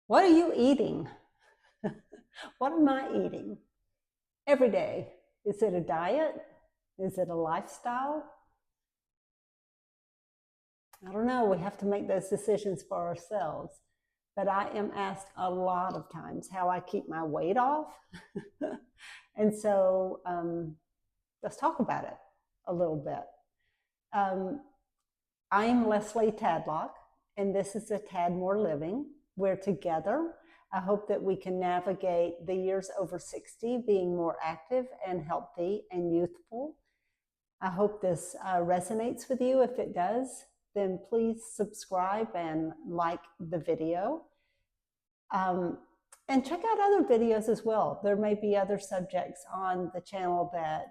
What are you eating? What am I eating every day? Is it a diet? Is it a lifestyle? I don't know. We have to make those decisions for ourselves. But I am asked a lot of times how I keep my weight off. And so let's talk about it a little bit. Um, I'm Leslie Tadlock, and this is A Tad More Living, where together I hope that we can navigate the years over 60 being more active and healthy and youthful. I hope this resonates with you. If it does, then please subscribe and like the video. Um, and check out other videos as well. There may be other subjects on the channel that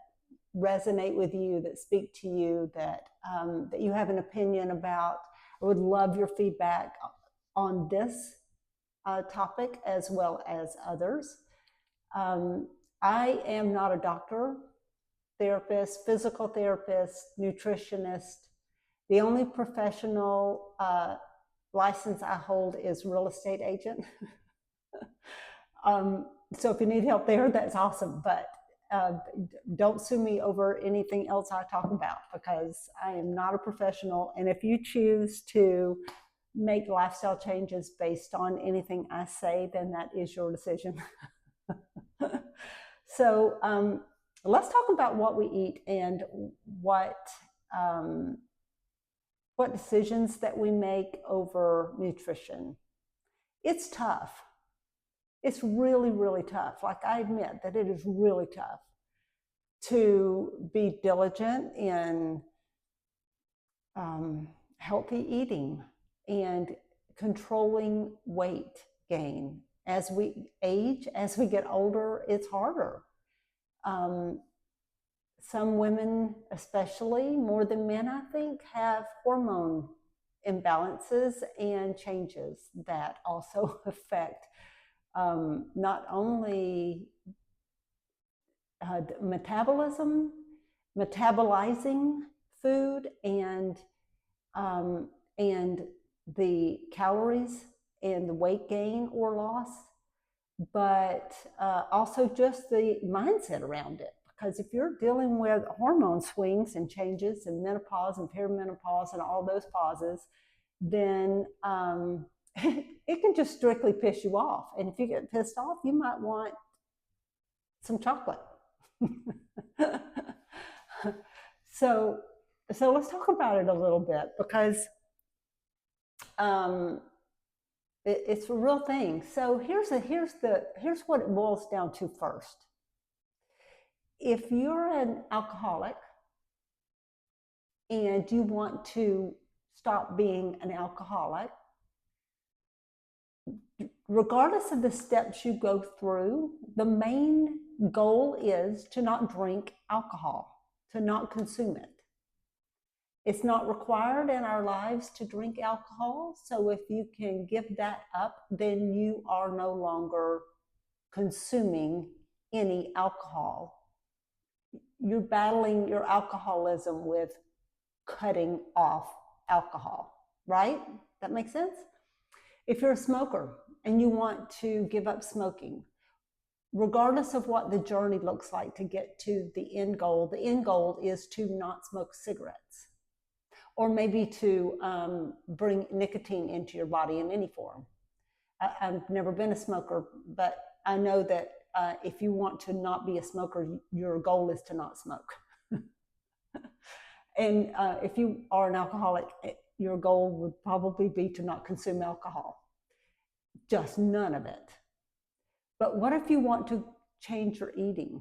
resonate with you, that speak to you, that you have an opinion about. I would love your feedback on this topic as well as others. I am not a doctor, therapist, physical therapist, nutritionist. The only professional license I hold is real estate agent. So if you need help there, that's awesome. But don't sue me over anything else I talk about, because I am not a professional. And if you choose to make lifestyle changes based on anything I say, then that is your decision. So let's talk about what we eat and um, what decisions that we make over nutrition. It's tough. It's really, really tough. Like, I admit that it is really tough to be diligent in healthy eating and controlling weight gain. As we age, as we get older, it's harder. Some women, especially more than men, I think, have hormone imbalances and changes that also affect not only metabolism, metabolizing food, and the calories and the weight gain or loss, but also just the mindset around it. Because if you're dealing with hormone swings and changes and menopause and perimenopause and all those pauses, then it can just strictly piss you off. And if you get pissed off, you might want some chocolate. so let's talk about it a little bit, because it's a real thing. So here's what it boils down to first. If you're an alcoholic and you want to stop being an alcoholic, regardless of the steps you go through, the main goal is to not drink alcohol, to not consume it. It's not required in our lives to drink alcohol. So if you can give that up, then you are no longer consuming any alcohol. You're battling your alcoholism with cutting off alcohol, right? That makes sense? If you're a smoker and you want to give up smoking, regardless of what the journey looks like to get to the end goal is to not smoke cigarettes, or maybe to bring nicotine into your body in any form. I've never been a smoker, but I know that if you want to not be a smoker, your goal is to not smoke. And if you are an alcoholic, your goal would probably be to not consume alcohol. Just none of it. But what if you want to change your eating?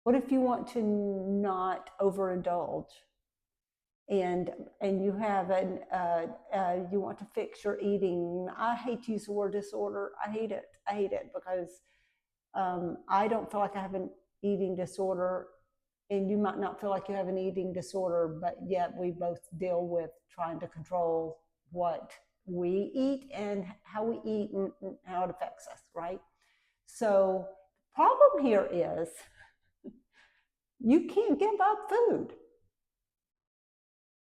What if you want to not overindulge? And you have you want to fix your eating. I hate to use the word disorder. I hate it because I don't feel like I have an eating disorder, and you might not feel like you have an eating disorder, but yet we both deal with trying to control what we eat and how we eat and how it affects us, right? So the problem here is you can't give up food.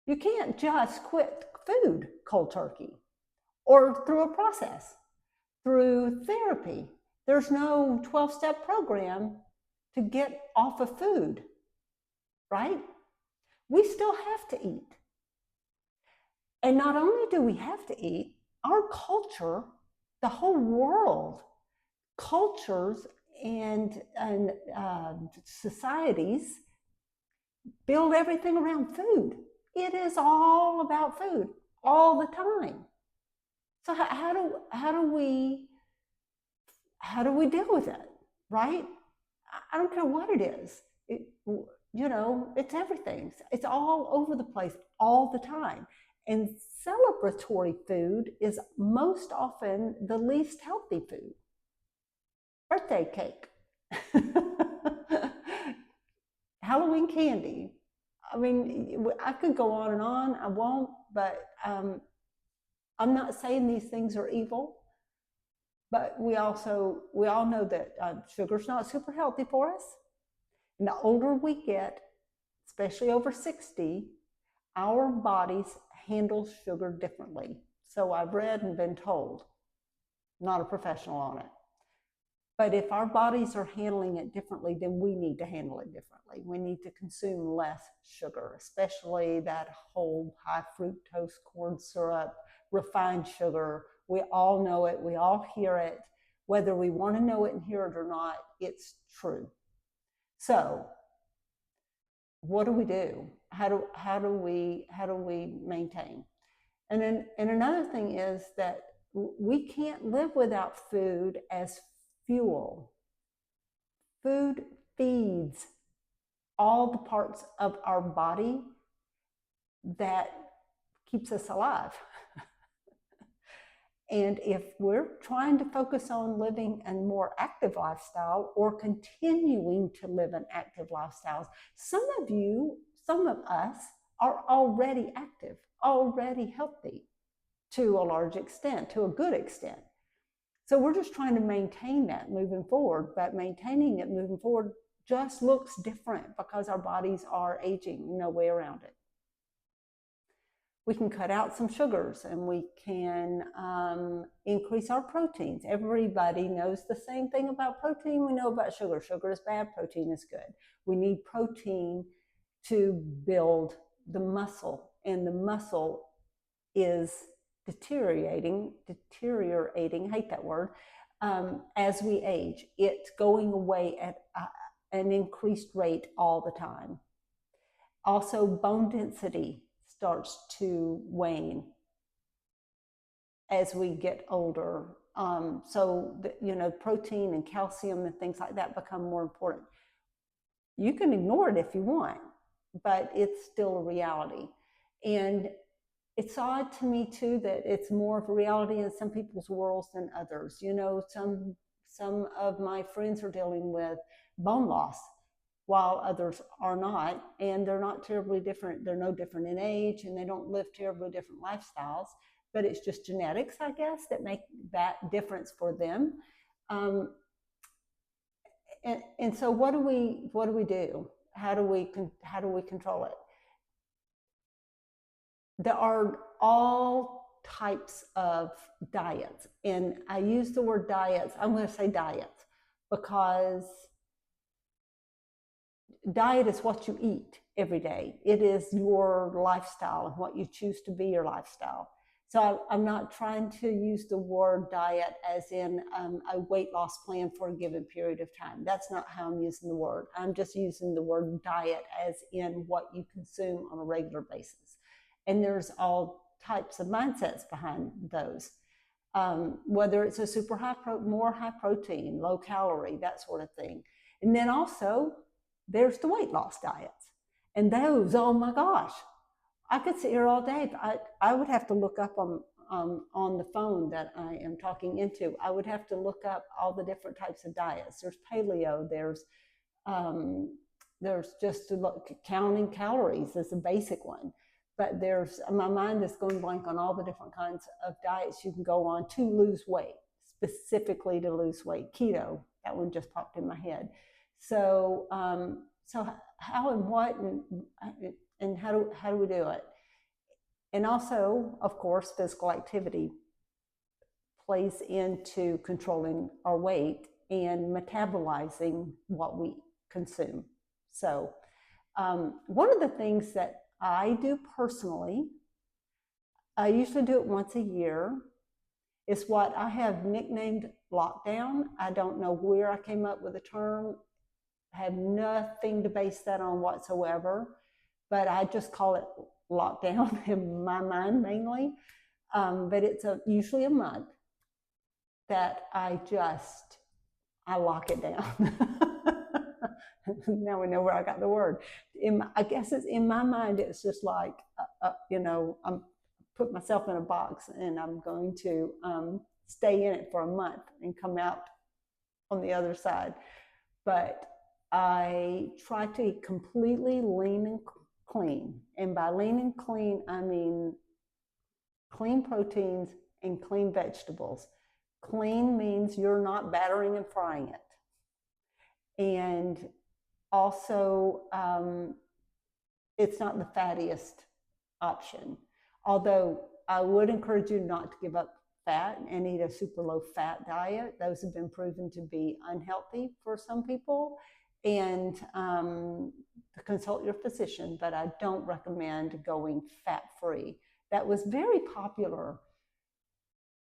You can't just quit food cold turkey or through a process. through therapy. There's no 12-step program to get off of food, right? We still have to eat. And not only do we have to eat, our culture, the whole world, cultures and societies build everything around food. It is all about food all the time. So how do we deal with it, right? I don't care what it is. It's everything. It's all over the place all the time. And celebratory food is most often the least healthy food. Birthday cake, Halloween candy. I mean, I could go on and on. I won't, but I'm not saying these things are evil. But we all know that sugar's not super healthy for us. And the older we get, especially over 60, our bodies handle sugar differently. So I've read and been told, not a professional on it. But if our bodies are handling it differently, then we need to handle it differently. We need to consume less sugar, especially that whole high fructose corn syrup, refined sugar. We all know it. We all hear it. Whether we want to know it and hear it or not, it's true. So what do we do? How do we maintain? And another thing is that we can't live without food as fuel. Food feeds all the parts of our body that keeps us alive. And if we're trying to focus on living a more active lifestyle or continuing to live an active lifestyle, some of us are already active, already healthy to a large extent, to a good extent. So we're just trying to maintain that moving forward, but maintaining it moving forward just looks different because our bodies are aging, no way around it. We can cut out some sugars and we can increase our proteins. Everybody knows the same thing about protein we know about sugar. Sugar is bad, protein is good. We need protein to build the muscle, and the muscle is deteriorating, I hate that word, as we age. It's going away at an increased rate all the time. Also, bone density starts to wane as we get older. Protein and calcium and things like that become more important. You can ignore it if you want, but it's still a reality. And it's odd to me too that it's more of a reality in some people's worlds than others. Some of my friends are dealing with bone loss while others are not, and they're not terribly different. They're no different in age, and they don't live terribly different lifestyles, but it's just genetics, I guess, that make that difference for them. And so what do we do? How do we control it? There are all types of diets, and I use the word diets. I'm going to say diets because diet is what you eat every day. It is your lifestyle and what you choose to be your lifestyle. So I'm not trying to use the word diet as in a weight loss plan for a given period of time. That's not how I'm using the word. I'm just using the word diet as in what you consume on a regular basis. And there's all types of mindsets behind those. Whether it's a super more high protein, low calorie, that sort of thing. And then also, there's the weight loss diets. And those, oh my gosh, I could sit here all day. I would have to look up on the phone that I am talking into. I would have to look up all the different types of diets. There's paleo, there's just counting calories is a basic one. But my mind is going blank on all the different kinds of diets you can go on to lose weight, specifically to lose weight. Keto, that one just popped in my head. So how and what and how do we do it? And also, of course, physical activity plays into controlling our weight and metabolizing what we consume. So, one of the things that I do personally, I usually do it once a year, is what I have nicknamed lockdown. I don't know where I came up with the term, I have nothing to base that on whatsoever, but I just call it lockdown in my mind mainly. But it's usually a month that I lock it down. Now we know where I got the word. I guess it's in my mind. It's just like, I'm put myself in a box and I'm going to stay in it for a month and come out on the other side. But I try to eat completely lean and clean. And by lean and clean, I mean clean proteins and clean vegetables. Clean means you're not battering and frying it. And also, it's not the fattiest option. Although I would encourage you not to give up fat and eat a super low fat diet. Those have been proven to be unhealthy for some people. And consult your physician, but I don't recommend going fat-free. That was very popular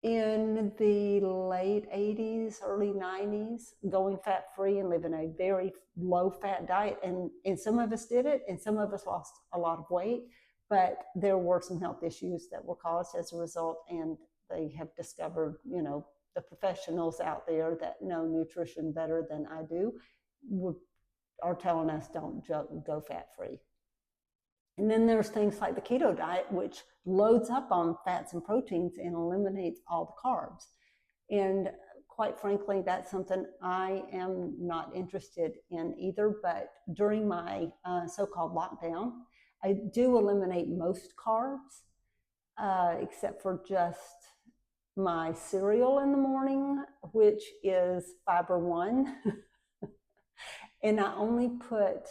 in the late 80s, early 90s, going fat-free and living a very low-fat diet. And some of us did it, and some of us lost a lot of weight, but there were some health issues that were caused as a result, and they have discovered, the professionals out there that know nutrition better than I do are telling us don't go fat-free. And then there's things like the keto diet, which loads up on fats and proteins and eliminates all the carbs. And quite frankly, that's something I am not interested in either. But during my so-called lockdown, I do eliminate most carbs, except for just my cereal in the morning, which is fiber one. And I only put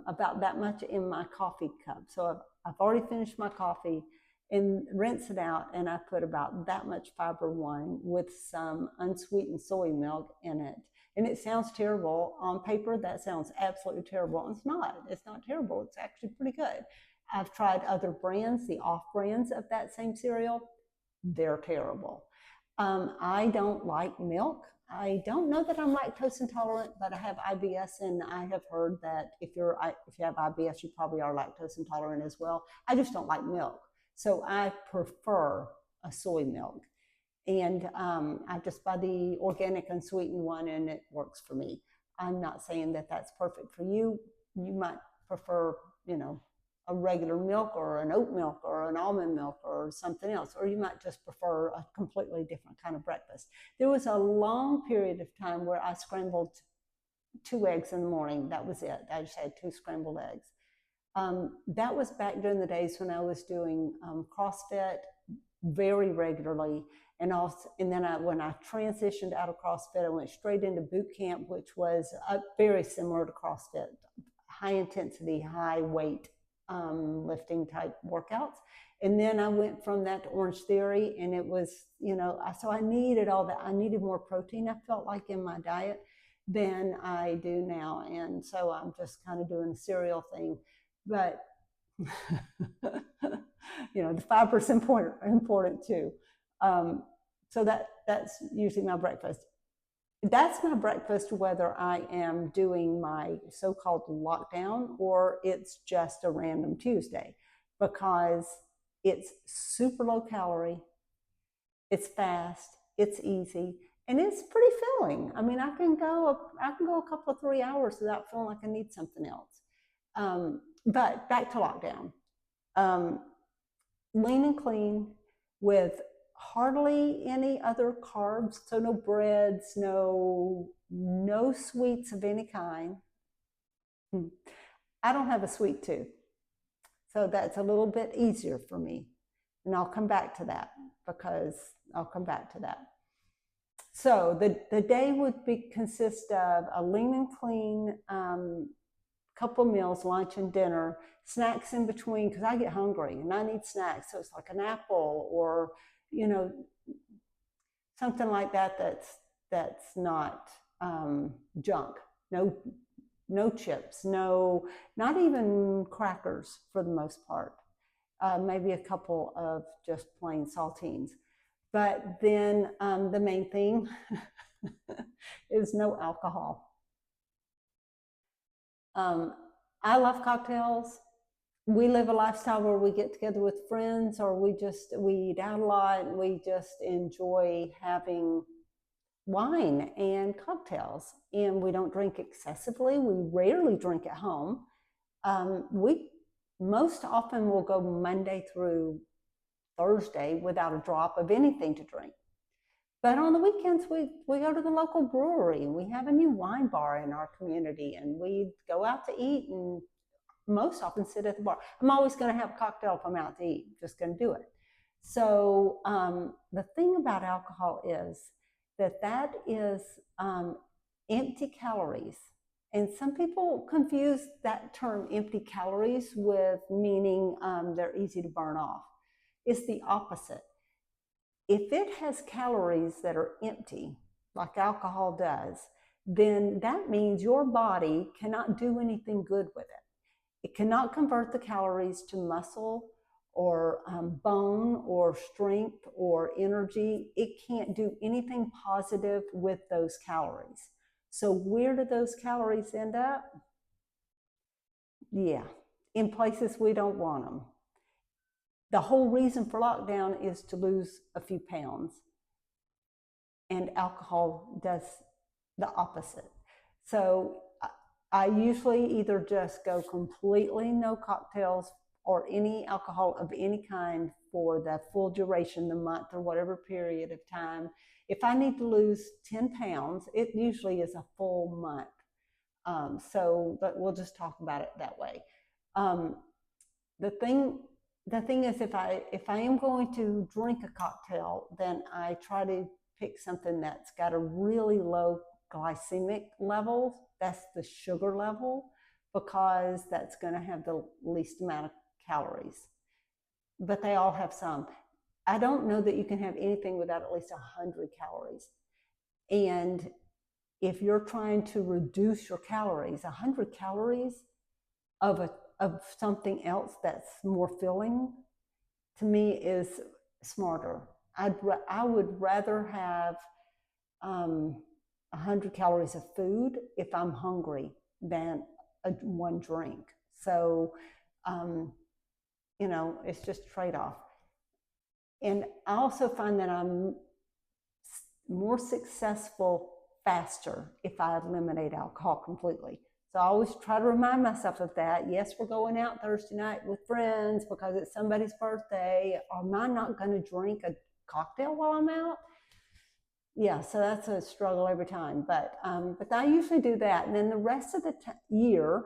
about that much in my coffee cup. So I've already finished my coffee and rinse it out, and I put about that much fiber one with some unsweetened soy milk in it. And it sounds terrible on paper. That sounds absolutely terrible. It's not. It's not terrible. It's actually pretty good. I've tried other brands, the off brands of that same cereal. They're terrible. I don't like milk. I don't know that I'm lactose intolerant, but I have IBS, and I have heard that if you have IBS, you probably are lactose intolerant as well. I just don't like milk, so I prefer a soy milk, and I just buy the organic unsweetened one, and it works for me. I'm not saying that that's perfect for you. You might prefer, a regular milk or an oat milk or an almond milk or something else, or you might just prefer a completely different kind of breakfast. There was a long period of time where I scrambled 2 eggs in the morning. That was it. I just had 2 scrambled eggs. That was back during the days when I was doing CrossFit very regularly. And then when I transitioned out of CrossFit, I went straight into boot camp, which was very similar to CrossFit, high intensity, high weight lifting type workouts. And then I went from that to Orange Theory, and it was, so I needed all that. I needed more protein, I felt like, in my diet than I do now. And so I'm just kind of doing the cereal thing. But, the fiber is important too. So that's usually my breakfast. That's my breakfast, whether I am doing my so-called lockdown or it's just a random Tuesday, because it's super low calorie, it's fast, it's easy, and it's pretty filling. I mean, I can go a couple of 3 hours without feeling like I need something else. But back to lockdown. Lean and clean with hardly any other carbs, so no breads, no sweets of any kind. I don't have a sweet tooth, so that's a little bit easier for me, and I'll come back to that. So the day would consist of a lean and clean couple meals, lunch and dinner, snacks in between, because I get hungry and I need snacks. So it's like an apple or, something like that that's not junk. No, no chips, no, not even crackers for the most part. Maybe a couple of just plain saltines. But then the main thing is no alcohol. I love cocktails. We live a lifestyle where we get together with friends, or we eat out a lot, and we just enjoy having wine and cocktails. And we don't drink excessively. We rarely drink at home. We most often will go Monday through Thursday without a drop of anything to drink. But on the weekends, we go to the local brewery. We have a new wine bar in our community, and we go out to eat and most often sit at the bar. I'm always going to have a cocktail if I'm out to eat. I'm just going to do it. So the thing about alcohol is that is empty calories. And some people confuse that term empty calories with meaning they're easy to burn off. It's the opposite. If it has calories that are empty, like alcohol does, then that means your body cannot do anything good with it. It cannot convert the calories to muscle or bone or strength or energy. It can't do anything positive with those calories. So where do those calories end up? Yeah, in places we don't want them. The whole reason for lockdown is to lose a few pounds, and alcohol does the opposite. So I usually either just go completely no cocktails or any alcohol of any kind for the full duration, the month or whatever period of time. If I need to lose 10 pounds, it usually is a full month. But we'll just talk about it that way. The thing is, if I am going to drink a cocktail, then I try to pick something that's got a really low glycemic level. That's the sugar level, because that's going to have the least amount of calories. But they all have some. I don't know that you can have anything without at least 100 calories. And if you're trying to reduce your calories, 100 calories of something else that's more filling, to me, is smarter. I would rather have 100 calories of food if I'm hungry than one drink. So, it's just a trade-off. And I also find that I'm more successful faster if I eliminate alcohol completely. So I always try to remind myself of that. Yes, we're going out Thursday night with friends because it's somebody's birthday. Am I not going to drink a cocktail while I'm out? Yeah, so that's a struggle every time. But I usually do that. And then the rest of the year,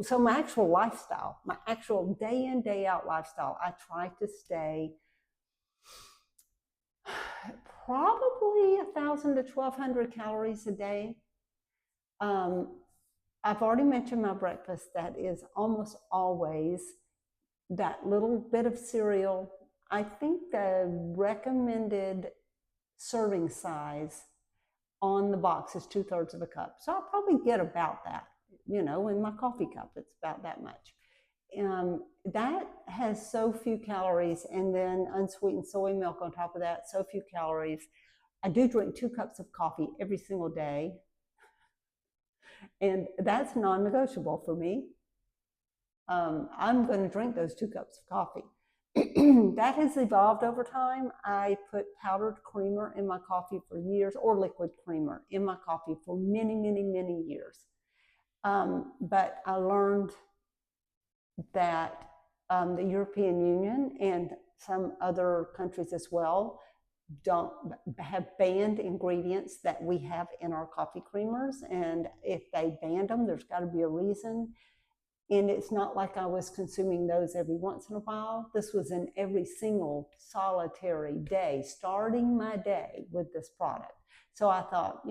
so my actual lifestyle, my actual day in, day out lifestyle, I try to stay probably 1,000 to 1,200 calories a day. I've already mentioned my breakfast. That is almost always that little bit of cereal. I think the recommended serving size on the box is 2/3 of a cup. So I'll probably get about that, in my coffee cup. It's about that much. That has so few calories, and then unsweetened soy milk on top of that, so few calories. I do drink 2 cups of coffee every single day, and that's non-negotiable for me. I'm going to drink those 2 cups of coffee. That has evolved over time. I put powdered creamer in my coffee for years, or liquid creamer in my coffee for many, many, many years. But I learned that the European Union and some other countries as well don't have banned ingredients that we have in our coffee creamers. And if they banned them, there's got to be a reason. And it's not like I was consuming those every once in a while. This was in every single solitary day, starting my day with this product. So I thought,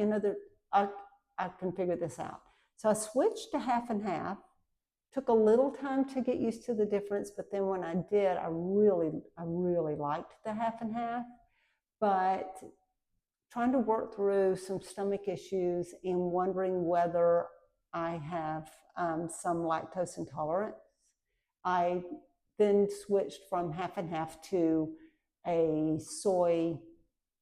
I can figure this out. So I switched to half and half. Took a little time to get used to the difference, but then when I did, I really liked the half and half. but trying to work through some stomach issues and wondering whether I have some lactose intolerance. I then switched from half and half to a soy.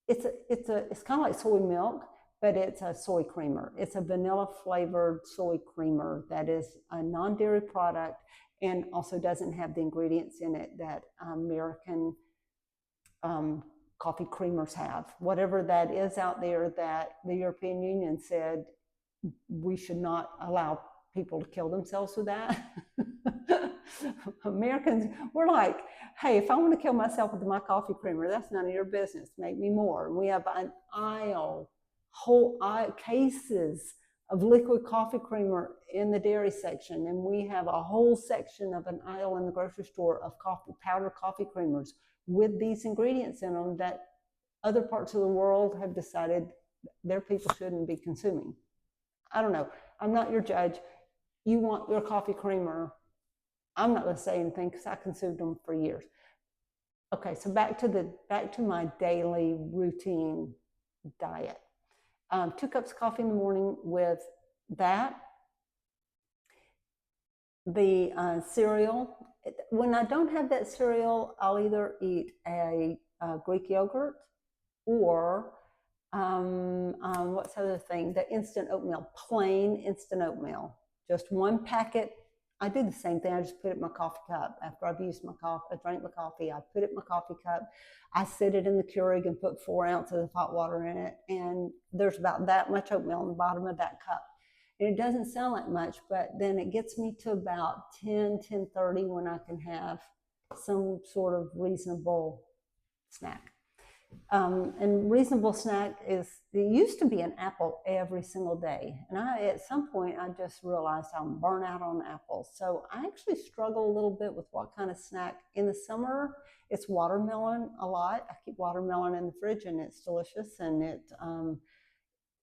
It's kind of like soy milk, but it's a soy creamer. It's a vanilla flavored soy creamer that is a non-dairy product and also doesn't have the ingredients in it that American coffee creamers have. Whatever that is out there that the European Union said we should not allow people to kill themselves with that. Americans, we're like, hey, if I want to kill myself with my coffee creamer, that's none of your business. Make me more. We have an whole cases of liquid coffee creamer in the dairy section, and we have a whole section of an aisle in the grocery store of powdered coffee creamers with these ingredients in them that other parts of the world have decided their people shouldn't be consuming. I don't know. I'm not your judge. You want your coffee creamer. I'm not going to say anything because I consumed them for years. Okay, so back to my daily routine diet. 2 cups of coffee in the morning with that. The cereal. When I don't have that cereal, I'll either eat a Greek yogurt or what's the other thing? The instant oatmeal, plain instant oatmeal. Just one packet. I do the same thing. I just put it in my coffee cup. After I've used my coffee, I drank my coffee, I put it in my coffee cup. I sit it in the Keurig and put 4 ounces of hot water in it. And there's about that much oatmeal on the bottom of that cup. And it doesn't sound like much, but then it gets me to about 10:30 when I can have some sort of reasonable snack. And reasonable snack is, there used to be an apple every single day. And at some point, I just realized I'm burnt out on apples. So I actually struggle a little bit with what kind of snack. In the summer, it's watermelon a lot. I keep watermelon in the fridge and it's delicious and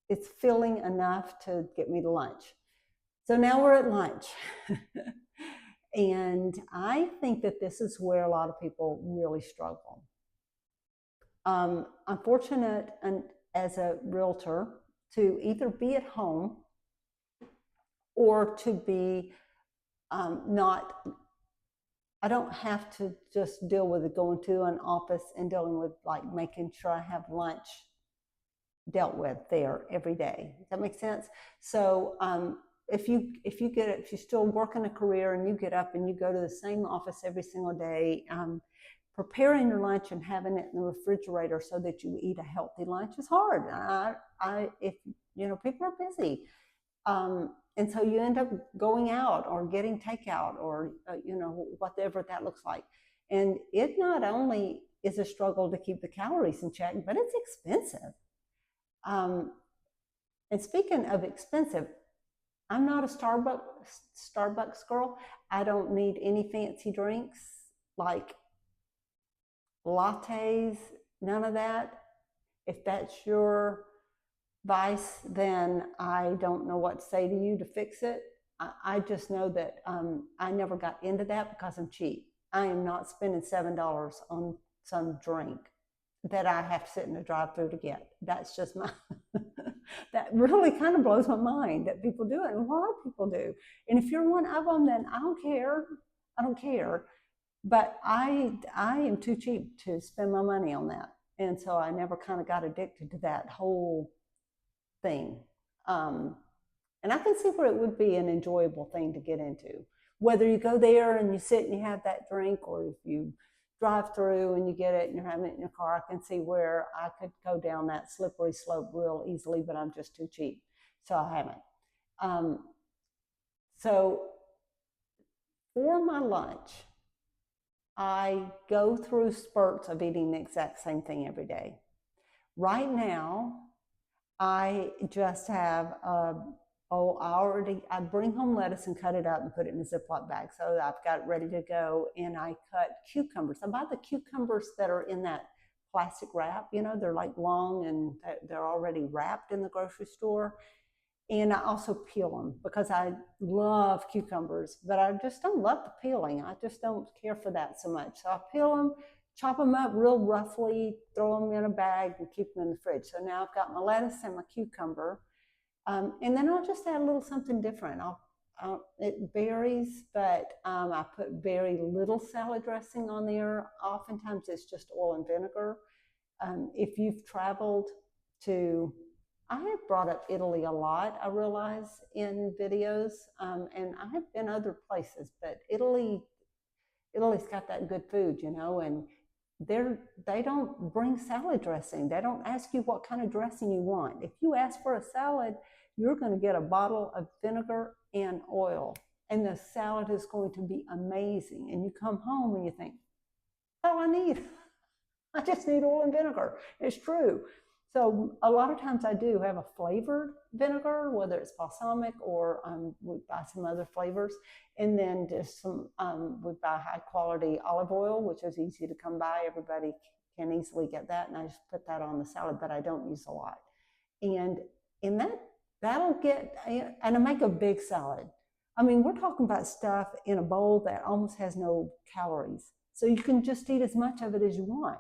it's filling enough to get me to lunch. So now we're at lunch. And I think that this is where a lot of people really struggle. I'm fortunate as a realtor to either be at home or to be not, I don't have to just deal with it going to an office and dealing with like making sure I have lunch dealt with there every day. Does that make sense? So if you still work in a career and you get up and you go to the same office every single day, preparing your lunch and having it in the refrigerator so that you eat a healthy lunch is hard. If people are busy, and so you end up going out or getting takeout or whatever that looks like. And it not only is a struggle to keep the calories in check, but it's expensive. And speaking of expensive, I'm not a Starbucks girl. I don't need any fancy drinks like lattes, none of that. If that's your vice, then I don't know what to say to you to fix it. I just know that I never got into that because I'm cheap. I am not spending $7 on some drink that I have to sit in a drive-through to get. That's just my, that really kind of blows my mind that people do it, and a lot of people do. And if you're one of them, then I don't care. But I am too cheap to spend my money on that. And so I never kind of got addicted to that whole thing. And I can see where it would be an enjoyable thing to get into. Whether you go there and you sit and you have that drink, or if you drive through and you get it and you're having it in your car, I can see where I could go down that slippery slope real easily, but I'm just too cheap. So I haven't. So for my lunch, I go through spurts of eating the exact same thing every day. Right now, I just have I bring home lettuce and cut it up and put it in a Ziploc bag. So I've got it ready to go, and I cut cucumbers. I buy the cucumbers that are in that plastic wrap. They're like long and they're already wrapped in the grocery store. And I also peel them because I love cucumbers, but I just don't love the peeling. I just don't care for that so much. So I peel them, chop them up real roughly, throw them in a bag, and keep them in the fridge. So now I've got my lettuce and my cucumber. And then I'll just add a little something different. It varies, but I put very little salad dressing on there. Oftentimes it's just oil and vinegar. If you've traveled to, I have brought up Italy a lot, I realize, in videos, and I have been other places, but Italy's got that good food, and they don't bring salad dressing. They don't ask you what kind of dressing you want. If you ask for a salad, you're going to get a bottle of vinegar and oil, and the salad is going to be amazing. And you come home and you think, that's all I need. I just need oil and vinegar. It's true. So a lot of times I do have a flavored vinegar, whether it's balsamic or we buy some other flavors. And then just we buy high quality olive oil, which is easy to come by. Everybody can easily get that. And I just put that on the salad, but I don't use a lot. And in that'll get, and I make a big salad. I mean, we're talking about stuff in a bowl that almost has no calories. So you can just eat as much of it as you want.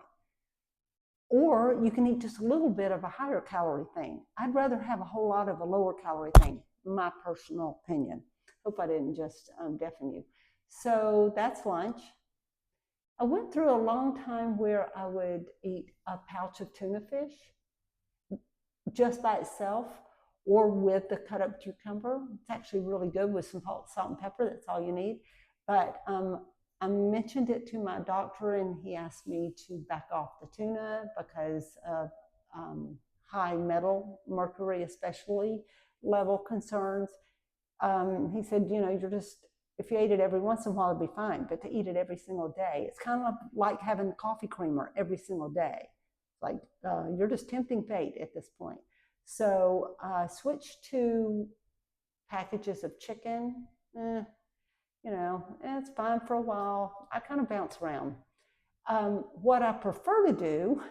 Or you can eat just a little bit of a higher calorie thing. I'd rather have a whole lot of a lower calorie thing, my personal opinion. Hope I didn't just deafen you. So that's lunch. I went through a long time where I would eat a pouch of tuna fish just by itself or with the cut up cucumber. It's actually really good with some salt and pepper. That's all you need. But I mentioned it to my doctor, and he asked me to back off the tuna because of high metal, mercury especially, level concerns. He said, you're just, if you ate it every once in a while, it'd be fine, but to eat it every single day, it's kind of like having the coffee creamer every single day. Like you're just tempting fate at this point. So I switched to packages of chicken. It's fine for a while. I kind of bounce around. What I prefer to do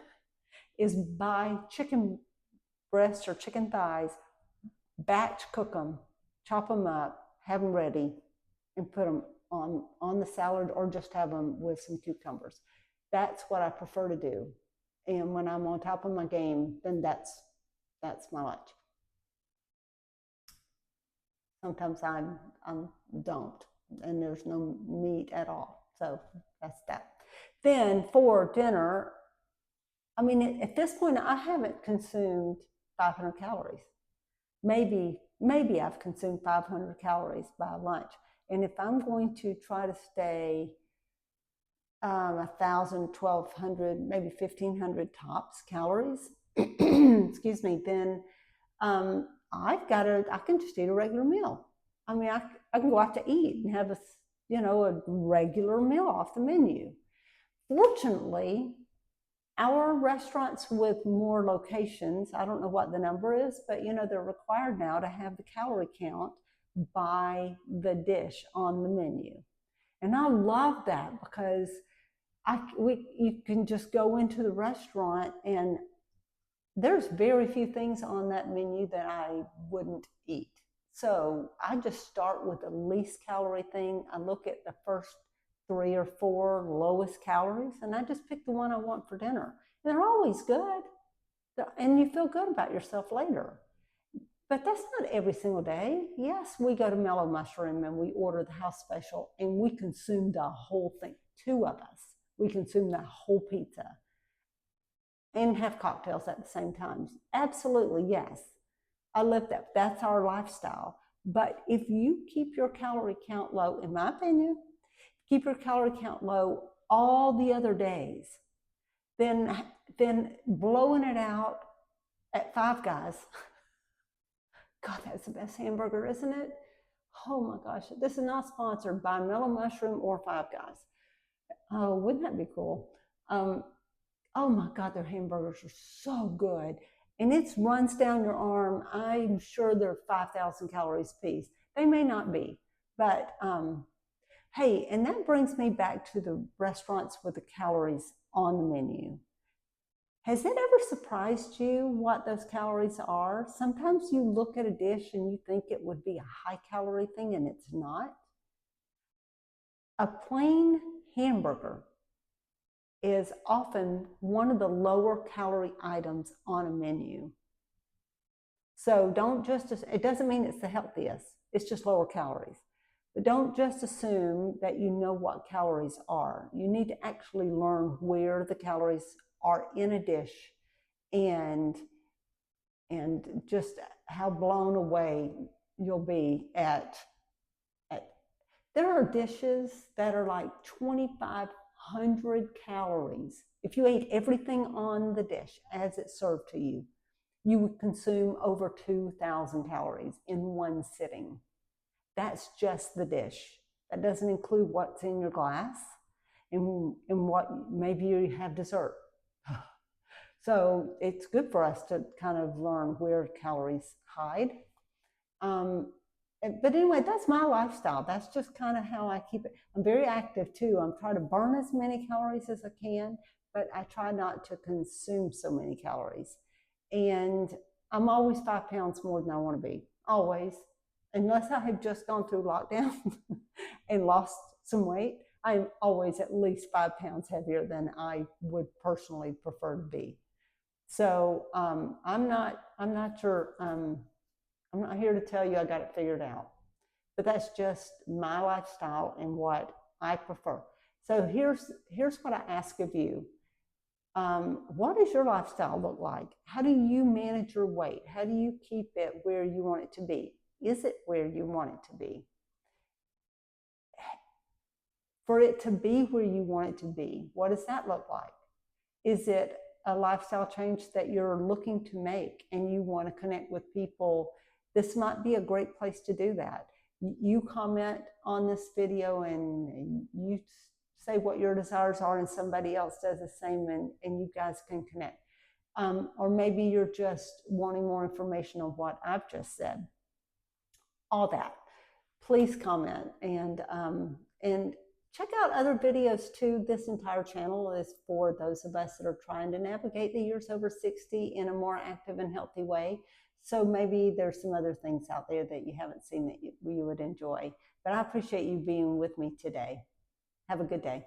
is buy chicken breasts or chicken thighs, batch cook them, chop them up, have them ready, and put them on the salad or just have them with some cucumbers. That's what I prefer to do. And when I'm on top of my game, then that's my lunch. Sometimes I don't, and there's no meat at all. So that's that. Then for dinner, I mean, at this point, I haven't consumed 500 calories. Maybe I've consumed 500 calories by lunch. And if I'm going to try to stay 1,000, 1,200, maybe 1,500 tops calories, excuse me, then I can just eat a regular meal. I mean, I can go out to eat and have a regular meal off the menu. Fortunately, our restaurants with more locations, I don't know what the number is, but they're required now to have the calorie count by the dish on the menu. And I love that because you can just go into the restaurant and there's very few things on that menu that I wouldn't eat. So I just start with the least calorie thing. I look at the first 3 or 4 lowest calories, and I just pick the one I want for dinner. And they're always good, and you feel good about yourself later. But that's not every single day. Yes, we go to Mellow Mushroom and we order the house special, and we consume the whole thing. 2 of us, we consume the whole pizza and have cocktails at the same time. Absolutely, yes. I live that. That's our lifestyle. But if you keep your calorie count low, in my opinion, keep your calorie count low all the other days, then blowing it out at Five Guys, God, that's the best hamburger, isn't it? Oh my gosh, this is not sponsored by Mellow Mushroom or Five Guys. Oh, wouldn't that be cool? Oh my God, their hamburgers are so good. And it runs down your arm. I'm sure they're 5,000 calories a piece. They may not be, but hey, and that brings me back to the restaurants with the calories on the menu. Has it ever surprised you what those calories are? Sometimes you look at a dish and you think it would be a high calorie thing and it's not. A plain hamburger is often one of the lower calorie items on a menu. So don't just, it doesn't mean it's the healthiest, it's just lower calories. But don't just assume that you know what calories are. You need to actually learn where the calories are in a dish, and just how blown away you'll be at there are dishes that are like 2,500 calories. If you ate everything on the dish as it's served to you, you would consume over 2,000 calories in one sitting. That's just the dish. That doesn't include what's in your glass and what maybe you have dessert. So it's good for us to kind of learn where calories hide. But anyway, that's my lifestyle. That's just kind of how I keep it. I'm very active too. I'm trying to burn as many calories as I can, but I try not to consume so many calories. And I'm always 5 pounds more than I want to be, always. Unless I have just gone through lockdown and lost some weight, I'm always at least 5 pounds heavier than I would personally prefer to be. So I'm not sure. I'm not here to tell you I got it figured out, but that's just my lifestyle and what I prefer. So here's what I ask of you. What does your lifestyle look like? How do you manage your weight? How do you keep it where you want it to be? Is it where you want it to be? For it to be where you want it to be, what does that look like? Is it a lifestyle change that you're looking to make and you want to connect with people? This might be a great place to do that. You comment on this video and you say what your desires are, and somebody else does the same, and you guys can connect. Or maybe you're just wanting more information on what I've just said. All that. Please comment and check out other videos too. This entire channel is for those of us that are trying to navigate the years over 60 in a more active and healthy way. So maybe there's some other things out there that you haven't seen that you would enjoy. But I appreciate you being with me today. Have a good day.